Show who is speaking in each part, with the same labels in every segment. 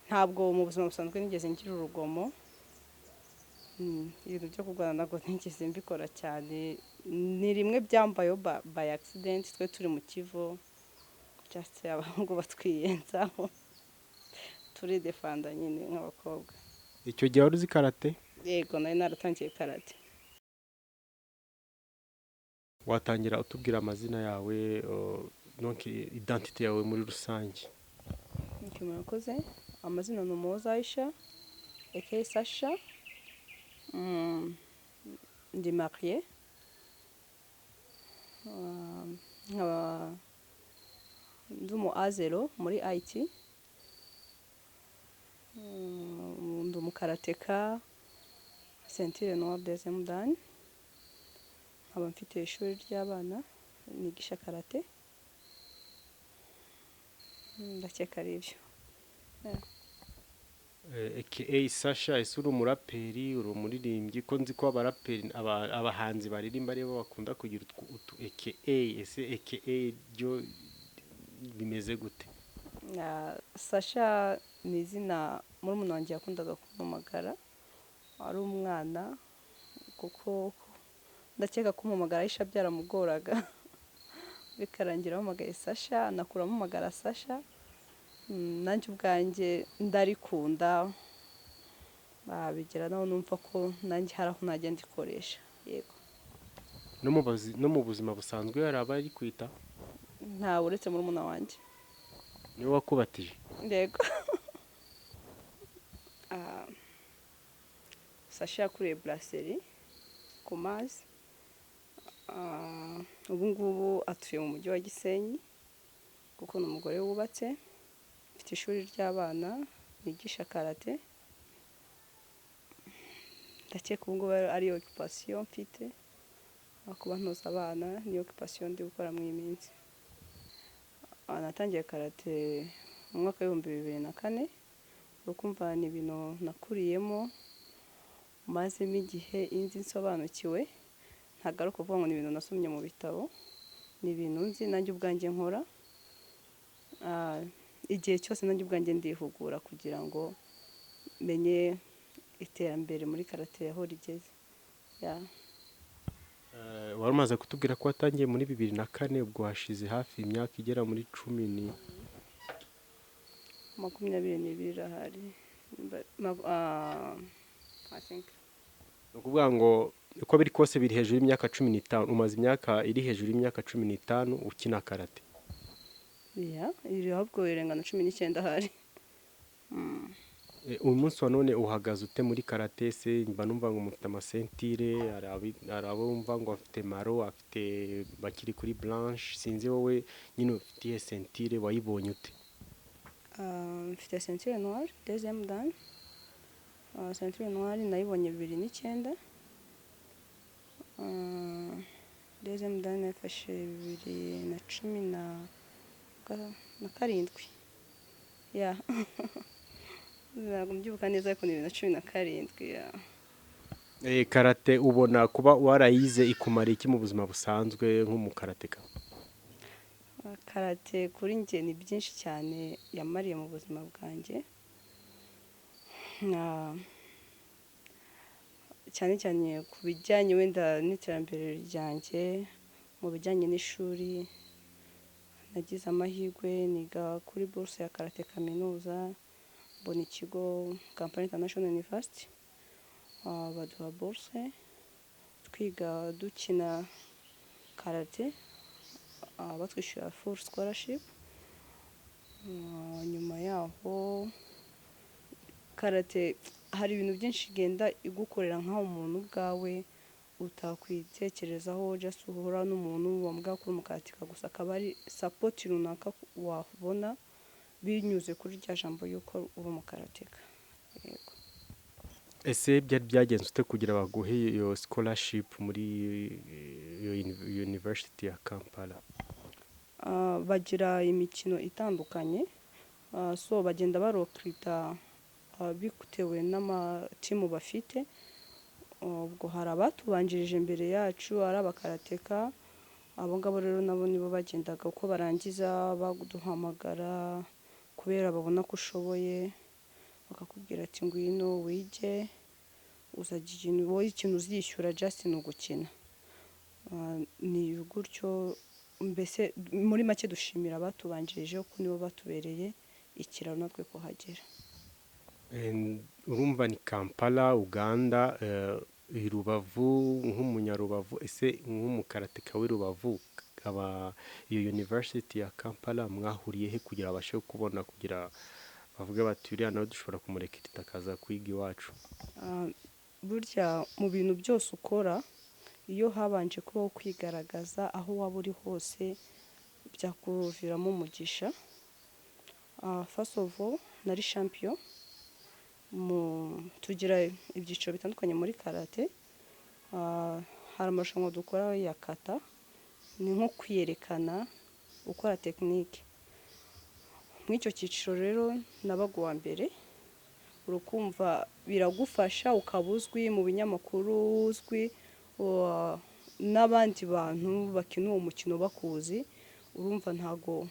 Speaker 1: ntabwo mu buzima busanzwe nigeze ngira urugomo. Ibintu byo kurwana ntabwo nigeze mbikora cyane, ni rimwe byambayeho by accident, twe turi mu kivo just abahungu batwiyenzaho turi defanda nyine nk'abakobwa.
Speaker 2: icyo gihe wari uzi karate?
Speaker 1: Yego, nari naratangiye karate.
Speaker 2: Watangira utubwira amazina yawe, donc identité yawe muri rusange?
Speaker 1: Murakoze. Amazina ni Umuhoza Aisha aka Sasha. Ndi marié, nkaba ndi umu A0 muri IT, ndi umukarateka ceinture noire deuxième dan, nkaba mfite ishuri ry'abana nigisha karate. Ndakeka ari ibyo.
Speaker 2: aka Sasha, ese uri umuraperi, uri umuririmbyi? Ko nzi ko abaraperi abahanzi baririmba aribo bakunda kugira utu aka, ese aka byo bimeze gute?
Speaker 1: Sasha ni izina murumuna wanjye yakundaga kumpamagara ari umwana, kuko ndakeka kumpamagara Aisha byaramugoraga bikarangira ampamagaye Sasha, nakuramo amagara Sasha. Nanjye ubwanjye ndarikunda, bigera naho numva ko nanjye hari aho najya ndikoresha. Yego.
Speaker 2: No mu buzima busanzwe hari abari kwita?
Speaker 1: Ntawe uretse murumuna wanjye.
Speaker 2: Niwe wakubatije?
Speaker 1: Yego. Sasha yakuriye Brasserie ku Mazi. Ubu ngubu atuye mu mujyi wa Gisenyi kuko ni umugore wubatse. Mfite ishuri ry'abana nigisha karate. Ndakeka ubu ngubu ari occupation mfite, kuba ntoza abana, ni occupation ndi gukora mu iminsi. Natangiye karate mu mwaka wa 2004, urukumva ni ibintu nakuriyemo mazemo igihe inzi nsobanukiwe. Ntabwo ari ukuvuga ngo ni ibintu nasomye mu bitabo, ni ibintu nzi nanjye ubwanjye nkora. Igihe cyose nanjye ubwanjye ndihugura kugira ngo menye iterambere muri karate aho rigeze.
Speaker 2: Wari umaze kutubwira ko watangiye muri 2004, ubwo hashize hafi imyaka igera muri 22
Speaker 1: ahari. I think.
Speaker 2: ni ukuvuga ngo uko biri kose biri hejuru y'imyaka 15. Umaze imyaka iri hejuru y'imyaka 15 ukina karate?
Speaker 1: Iri ahubwo irengana 19 ahari.
Speaker 2: Uyu munsi wa none uhagaze ute muri karate? Se mba numva ngo mufite amasentire, hari abo umva ngo afite maro, afite bakiri kuri blanche. Sinzi wowe nyine ufite iyo sentire wayibonye ute?
Speaker 1: Mfite ceinture noire deuxième dan. Ceinture noire nayibonye 2009. Deuxième dan yafashe 2017. Ntabwo mbyibuka neza ariko ni 2017.
Speaker 2: Karate ubona kuba warayize ikumara iki mu buzima busanzwe nk'umukarateka?
Speaker 1: Karate kuri njye ni byinshi cyane yamariye mu buzima bwanjye. Cyane cyane ku bijyanye wenda n'iterambere ryanjye, mu bijyanye n'ishuri nagize amahirwe niga kuri bourse ya karate kaminuza, mbona ikigo Kampala International University baduha bourse twiga dukina karate, batwishyura full scholarship. Nyuma yaho karate hari ibintu byinshi igenda igukorera nk'aho umuntu ubwawe utakwitekerezaho, just uhura n'umuntu wambwira ko uri umukarateka gusa akaba ari support runaka wabona binyuze kuri rya jambo yuko uri umukarateka. Yego.
Speaker 2: Ese byari byagenze ute kugira baguhe iyo scholarship muri iyo university ya Kampala?
Speaker 1: Bagira imikino itandukanye, so bagenda barokrita bitewe n'amatimu bafite. Ubwo hari abatubanjirije imbere yacu ari abakarateka, abo ngabo rero nabo nibo bagendaga uko barangiza baduhamagara kubera babona ko ushoboye. bakakubwira ati ngwino wige uzajya wowe ikintu uzishyura just ni ugukina. Ni gutyo mbese muri make dushimira abatubanjirije ko nibo batubereye ikiraro natwe kuhagera.
Speaker 2: urumva ni Kampala Uganda, i Rubavu nk'umunyarubavu, ese nk'umukarateka w'i Rubavu iyo University ya Kampala mwahuriye he kugira abashe kubona, kugira bavuge bati uriya nawe dushobora kumurekera akaza kwiga iwacu?
Speaker 1: Burya mu bintu byose ukora iyo habanje kubaho kwigaragaza aho waba uri hose byakuviramo umugisha. First of all nari champion, tugira ibyiciro bitandukanye muri karate. Hari amarushanwa dukora ya kata, ni nko kwiyerekana ukora tekinike. Muri icyo cyiciro rero nabaga uwa mbere, urukumva biragufasha ukaba uzwi mu binyamakuru, uzwi n'abandi bantu bakina uwo mukino bakuzi. Urumva ntago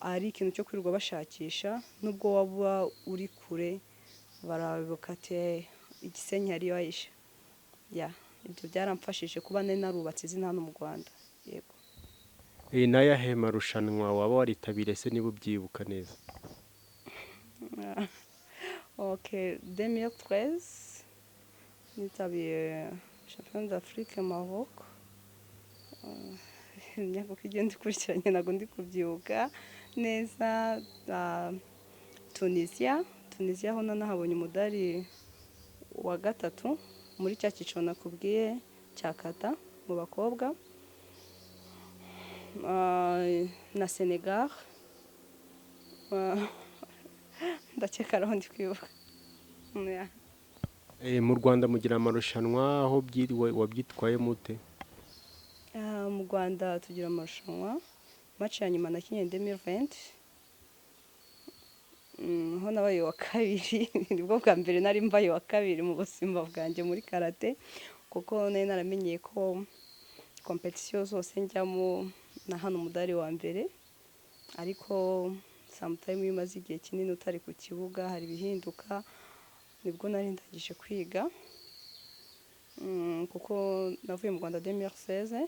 Speaker 1: ari ikintu cyo kwirirwa bashakisha, nubwo waba uri kure barabibuka ati Igisenyi hariyo Aisha. Ibyo byaramfashije kuba nari narubatse izina hano mu Rwanda. Yego.
Speaker 2: N'ayahe marushanwa waba waritabiriye se niba ubyibuka neza?
Speaker 1: Okay, 2013 nitabiriye Championnat d'Afrique Maroc. Imyaka uko igenda ikurikiranye ntabwo ndi kubyibuka neza. Tunisia ho nahabonye umudari wa gatatu muri cya cyiciro nakubwiye cya kata mu bakobwa. Na Senegal, ndakeka araho ndi kwibuka.
Speaker 2: Mu Rwanda mugira amarushanwa, aho wabyitwaye mute?
Speaker 1: Mu Rwanda tugira amarushanwa. Match ya nyuma nakinye 2020, ho nabaye wa kabiri. Nibwo bwa mbere nari mbaye wa kabiri mu buzima bwanjye muri karate, kuko nari naramenyeye ko competition zose njyamo na hano umudari wa mbere, ariko sometime iyo umaze igihe kinini utari ku kibuga hari ibihinduka. Nibwo nari ndangije kwiga, kuko navuye mu Rwanda 2016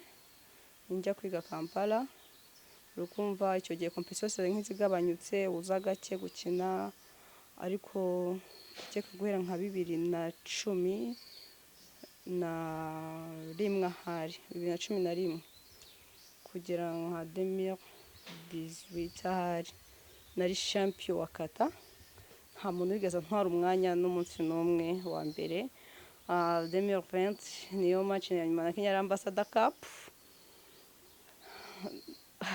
Speaker 1: njya kwiga Kampala. Urukumva icyo gihe competition zose nk'izigabanyutse, uza gake gukina. Ariko ndakeka guhera nka 2011 ahari 2011 kugera nka 2018 ahari nari champion wa kata. Nta muntu wigeze ntwara umwanya n'umunsi n'umwe wa mbere. 2020 niyo match ya nyuma nakinye ari Ambassador Cup,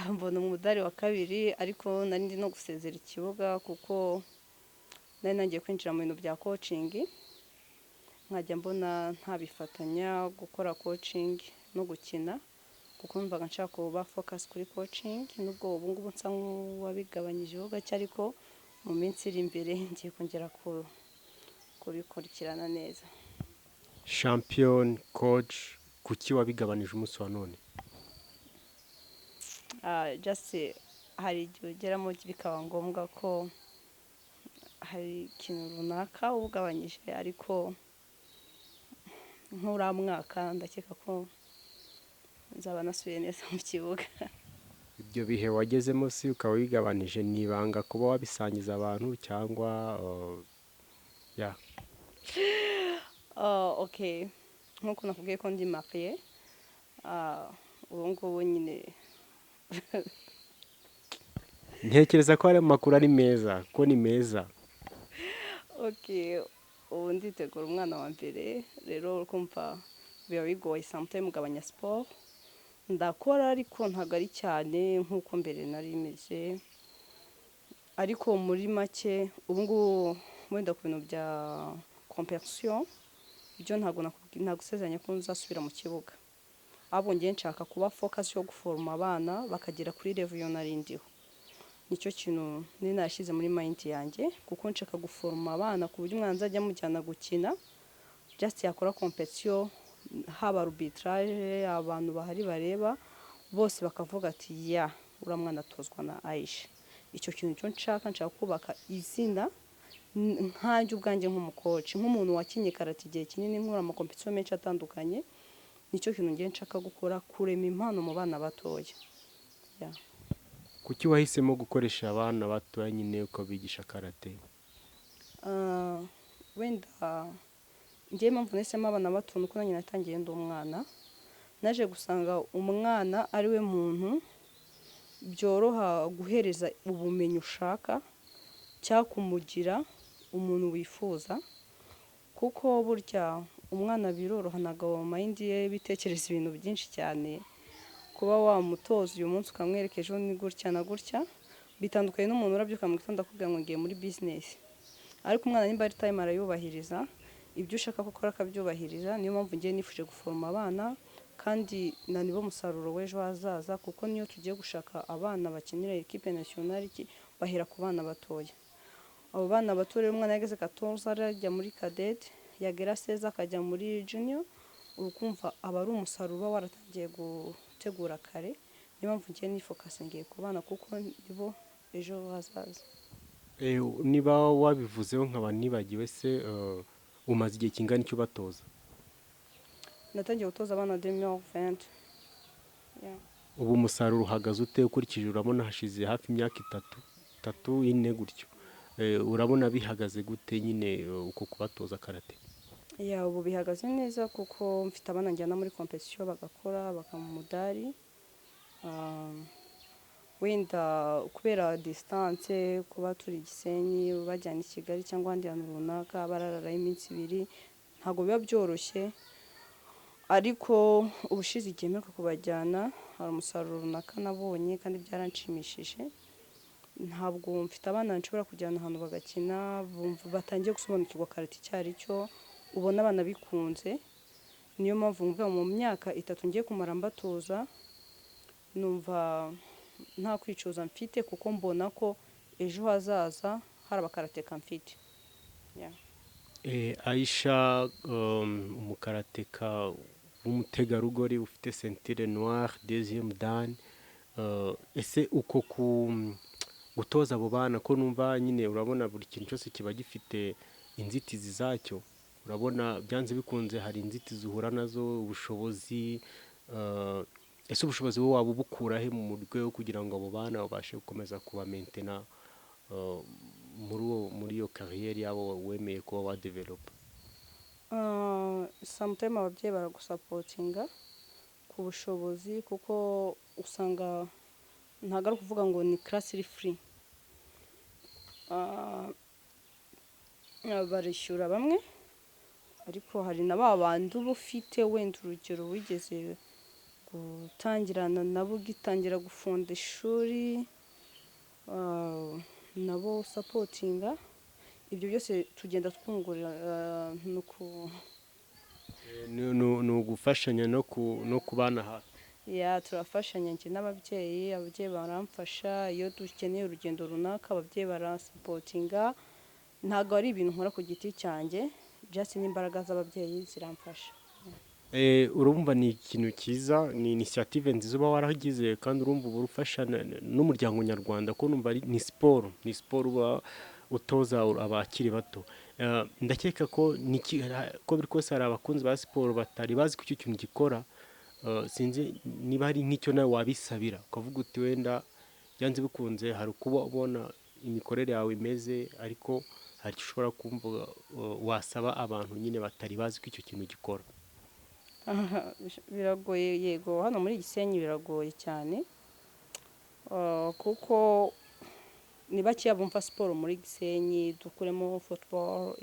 Speaker 1: mbona umudari wa kabiri, ariko nari ndi no gusezera ikibuga kuko nari nangiye kwinjira mu bintu bya coaching. Nkajya mbona ntabifatanya gukora coaching no gukina, kuko numvaga nshaka kuba focus kuri coaching. Nubwo ubu ngubu nsa nk'uwabigabanyijeho gake, ariko mu minsi iri imbere ngiye kongera kubikurikirana neza.
Speaker 2: Champion, coach, kuki wabigabanije umunsi wa none?
Speaker 1: Just hari igihe ugeramo bikaba ngombwa ko hari ikintu runaka ubugabanyije, ariko nk'uriya mwaka ndakeka ko nzaba nasubiye neza mu kibuga.
Speaker 2: Ibyo bihe wagezemo si ukaba wigabanije, ni ibanga kuba wabisangiza abantu cyangwa
Speaker 1: Okay, nk'uko nakubwiye ko ndi mariye, ubu ngubu nyine
Speaker 2: ntekereza ko ari amakuru ari meza, ko ni meza.
Speaker 1: Okay, ubu nditegura umwana wa mbere, rero ukumva biba bigoye sometimes ugabanya sport. Ndakora ariko ntabwo ari cyane nk'uko mbere nari meze, ariko muri make ubu ngubu wenda ku bintu bya competition ibyo ntabwo nagusezeranya ko nzasubira mu kibuga. Ahubwo ngiye nshaka kuba focus yo guforma abana bakagera kuri level yo narindiho. Nicyo kintu nari nashyize muri mind yanjye, kuko nshaka guforma abana ku buryo umwana azajya amujyana gukina, just yakora competition, haba arbitrage, abantu bahari bareba bose bakavuga ati uriya mwana atozwa na Aisha. Icyo kintu cyo nshaka kubaka izina nkanjye ubwanjye nk'umukoci, nk'umuntu wakinnye karate igihe kinini, nkora amakompetisiyo menshi atandukanye, nicyo kintu ngiye nshaka gukora, kurema impano mu bana batoya. Yeah.
Speaker 2: kuki wahisemo gukoresha abana batoya nyine ukabigisha karate?
Speaker 1: Wenda ngewe impamvu nahisemo abana bato nuko nanjye natangiye ndi umwana, naje gusanga umwana ari we muntu byoroha guhereza ubumenyi ushaka cyangwa kumugira umuntu wifuza, kuko burya umwana biroroha ntabwo mayindi ye bitekereza ibintu byinshi cyane. Kuba wamutoza uyu munsi ukamwereka ejo ni gutya na gutya, bitandukanye n'umuntu urabyuka mu gitondo akubwira ngo ngiye muri bizinesi. Ariko umwana nimba ari time arayubahiriza, ibyo ushaka ko akora akabyubahiriza. Niyo mpamvu ngiye nifuje guforoma abana, kandi na nibo musaruro w'ejo hazaza, kuko niyo tugiye gushaka abana bakinira equipe nationale bahera ku bana batoya. Abo bana bato rero umwana yageze 14 arajya muri cadet, yagera 16 akajya muri junior, urukumva aba ari umusaruro waratangiye gutegura kare. Niyo mpamvu ngiye nifokasingiye ku bana kuko nibo ejo hazaza.
Speaker 2: Niba wabivuzeho nkaba nibagiwe se, umaze igihe kingana icyo batoza?
Speaker 1: Natangiye gutoza abana 2020. Yeah.
Speaker 2: ubu umusaruro uhagaze ute ukurikije? Urabona hashize hafi imyaka itatu ine gutyo, urabona bihagaze gute nyine uko kubatoza karate?
Speaker 1: Yeah, ubu bihagaze neza kuko mfite abana njyana muri competition bagakora bakamumudari. Wenda kubera distance, kuba turi Gisenyi bajyana i Kigali cyangwa ahandi hantu runaka barararaho iminsi 2, ntabwo biba byoroshye. Ariko ubushize igihe mperuka kubajyana hari umusaruro runaka nabonye kandi byaranshimishije. Ntabwo mfite abana nshobora kujyana ahantu bagakina, batangiye gusobanukirwa karate icyo ari cyo, ubona abana bikunze. Niyo mpamvu mvuga mu myaka 3 ngiye kumara mbatoza, numva nta kwicuza mfite kuko mbona ko ejo hazaza hari abakarateka mfite. Yeah.
Speaker 2: Aisha, umukarateka w'umutegarugori ufite ceinture noire deuxième dan, ese uko gutoza abo bana ko numva nyine urabona buri kintu cyose kiba gifite inzitizi zacyo, urabona byanze bikunze hari inzitizi uhura nazo, ubushobozi. Ese ubushobozi wowe waba ubukura he mu rwego kugira ngo abo bana babashe gukomeza kuba maintainer muri iyo kariyeri yabo wemeye kuba wa develop?
Speaker 1: Sometimes ababyeyi baragusapotinga ku bushobozi, kuko usanga ntabwo ari ukuvuga ngo ni class iri free. Barishyura bamwe, ariko hari na ba bandi uba ufite wenda urugero wigeze gutangirana nabo ugitangira gufunda ishuri, nabo sapotinga. Ibyo byose tugenda twungurira
Speaker 2: ni ugufashanya no kubana hafi.
Speaker 1: Yeah, turafashanya njye n'ababyeyi, ababyeyi baramfasha. Iyo dukeneye urugendo runaka ababyeyi barasapotinga. Ntabwo ari ibintu nkora ku giti cyanjye, just n'imbaraga z'ababyeyi ziramfasha.
Speaker 2: Urumva ni ikintu cyiza, ni initiative nziza uba waragize, kandi urumva uba ufasha n'umuryango nyarwanda, ko numva ni siporo uba utoza abakiri bato. Ndakeka ko biri kose hari abakunzi ba siporo batari bazi ko icyo kintu gikora. Sinzi niba hari nk'icyo nawe wabisabira ukavuga uti wenda byanze bikunze hari kuba ubona imikorere yawe imeze, ariko hari icyo ushobora kumva wasaba abantu nyine batari bazi ko icyo kintu gikora.
Speaker 1: Biragoye, yego, hano muri Gisenyi biragoye cyane, kuko ni bakeya bumva siporo muri Gisenyi. Dukuremo football,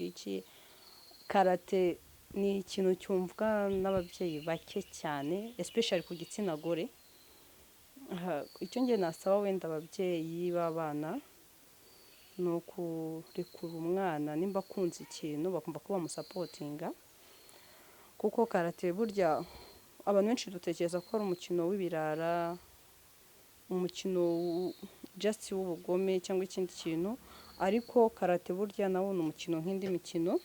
Speaker 1: karate ni ikintu cyumvwa n'ababyeyi bake cyane, especially ku gitsina gore. Icyo ngiye nasaba wenda ababyeyi b'abana ni ukurekura umwana nimba akunze ikintu bakumva ko bamusapotinga, kuko karate burya abantu benshi dutekereza ko ari umukino w'ibirara, umukino just w'ubugome cyangwa ikindi kintu, ariko karate burya nawo ni umukino nk'indi mikino,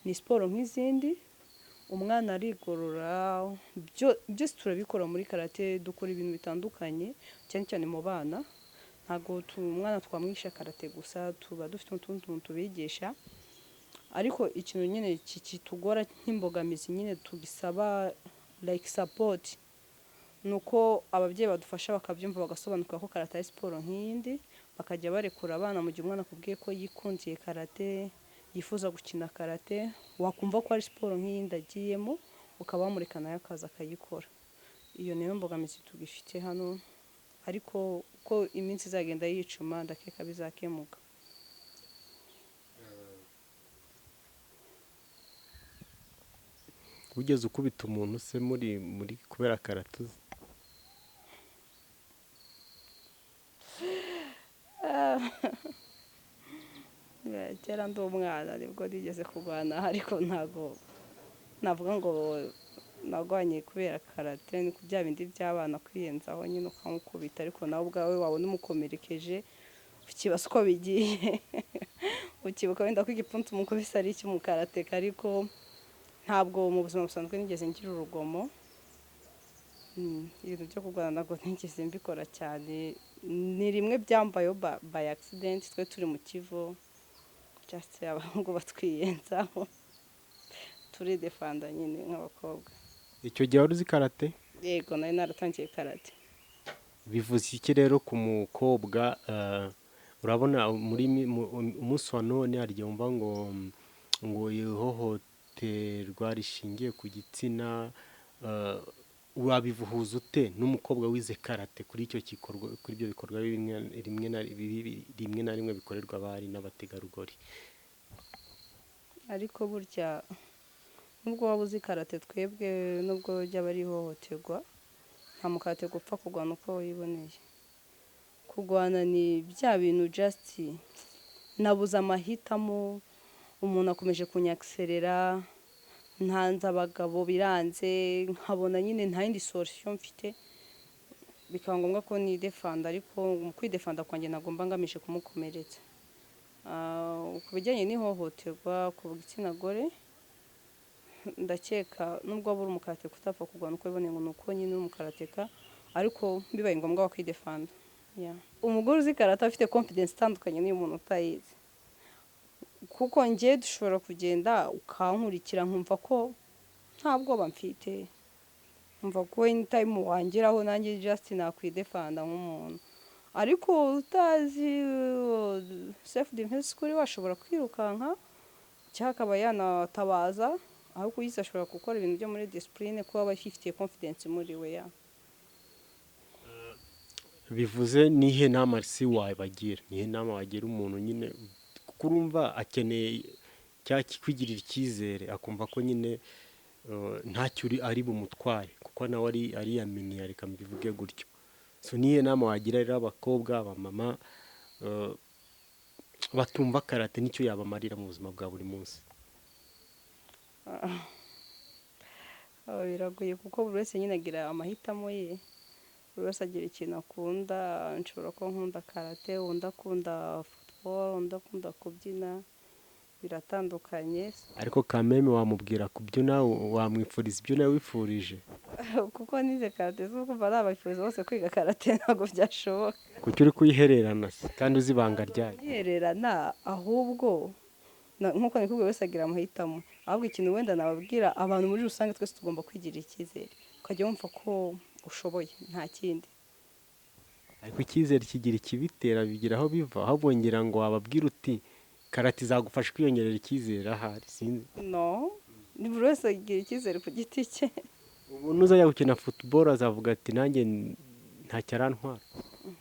Speaker 1: ni siporo nk'izindi. Umwana arigorora, byose turabikora muri karate, dukora ibintu bitandukanye cyane cyane mu bana. ntabwo umwana twamwisha karate gusa, tuba dufite utundi tuntu tubigisha, ariko ikintu nyine kitugora nk'imbogamizi nyine tugisaba like support, ni uko ababyeyi badufasha bakabyumva bagasobanukira ko karate ari siporo nk'iyindi, bakajya barekura abana mu gihe umwana akubwiye ko yikundiye karate, yifuza gukina karate, wakumva ko ari siporo nk'iyindi agiyemo, ukaba wamureka nawe akaza akayikora. Iyo niyo mbogamizi tugifite hano, ariko uko iminsi izagenda yicuma ndakeka bizakemuka.
Speaker 2: Ugeze ukubita umuntu se muri kubera karate uzi?
Speaker 1: Kera ndi umwana nibwo nigeze kurwana, ariko ntabwo navuga ngo nagwanye kubera karate, ni bya bindi by'abana kwiyenzaho nyine ukamukubita, ariko nawe ubwawe wabona umukomerekeje ukibaza uko bigiye ukibuka wenda ko igipfunsi umukubise ari icy'umukarateka, ariko ntabwo mu buzima busanzwe nigeze ngira urugomo. Ibintu byo kurwana ntabwo ntigeze mbikora cyane, ni rimwe byambayeho by accident, twe turi mu kivo just abahungu batwiyenzaho turi defanda nyine nk'abakobwa.
Speaker 2: Icyo gihe wari uzi karate?
Speaker 1: Yego, nari naratangiye karate.
Speaker 2: Bivuze iki rero ku mukobwa? Urabona umunsi wa none hari igihe wumva ngo ihohoterwa rishingiye ku gitsina, wabivuhuza ute n'umukobwa wize karate kuri icyo gikorwa, kuri ibyo bikorwa rimwe na rimwe bikorerwa abari n'abategarugori?
Speaker 1: Ariko burya nubwo waba uzi karate, twebwe nubwo ryaba ari ihohoterwa, nta mukarate gupfa kurwana uko wiboneye. Kurwana ni bya bintu just nabuze amahitamo, umuntu akomeje kunyakiserera, ntanze abagabo biranze, nkabona nyine nta yindi solution mfite, bikaba ngombwa ko nidefanda, ariko mu kwidefanda kwanjye nagomba ngamije kumukomeretsa. Ku bijyanye n'ihohoterwa ku gitsina gore, ndakeka nubwo waba uri umukarateka utapfa kurwana uko wiboneye ngo ni uko nyine uri umukarateka, ariko bibaye ngombwa wakwidefanda. Umugore uzi karate afite confidence itandukanye n'iy'umuntu utayizi, kuko njye dushobora kugenda ukankurikira nkumva ko nta bwoba mfite, nkumva ko anytime wangeraho nanjye just nakwidefanda nk'umuntu, ariko utazi self defense kuri washobora kwirukanka cyangwa akaba yanatabaza, ahubwo uyize ashobora gukora ibintu byo muri discipline kuko aba afite confidence muri we.
Speaker 2: Bivuze nihe nama si wabagira, nihe nama wagira umuntu nyine kuko urumva akeneye kwigirira icyizere, akumva ko nyine ntacyo ari bumutware kuko nawe ari yaminiye, reka mbivuge gutyo. So nihe nama wagira rero abakobwa, abamama batumva karate nicyo yabamarira mu buzima bwa buri munsi?
Speaker 1: Biragoye kuko buri wese nyine agira amahitamo ye, buri wese agira ikintu akunda. Nshobora kuba nkunda karate, undi akunda football, undi akunda kubyina, biratandukanye.
Speaker 2: Ariko kameme wamubwira kubyina, wamwifuriza ibyo nawe wifurije?
Speaker 1: Kuko nize karate zo kumva nabifuriza bose kwiga karate ntabwo byashoboka.
Speaker 2: Kuki uri kuyihererana se kandi uzi ibanga ryayo?
Speaker 1: Yihererana ahubwo nkuko nikubwiye wese agira amahitamo, ahubwo ikintu wenda nababwira abantu muri rusange, twese tugomba kwigirira icyizere, ukajya wumva ko ushoboye, nta kindi.
Speaker 2: Ariko icyizere kigira ikibitera, bigira aho biva, ahubwo ngira ngo wababwira uti karate izagufasha kwiyongerera icyizere. Ahari sinzi.
Speaker 1: No, ni buri wese agira icyizere ku giti cye.
Speaker 2: Umuntu uzajya gukina football azavuga ati nanjye ntacyo arantwara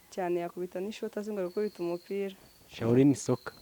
Speaker 1: Cyane yakubita n'ishoti azi ngo ari gukubita umupira.
Speaker 2: Shaolin soccer.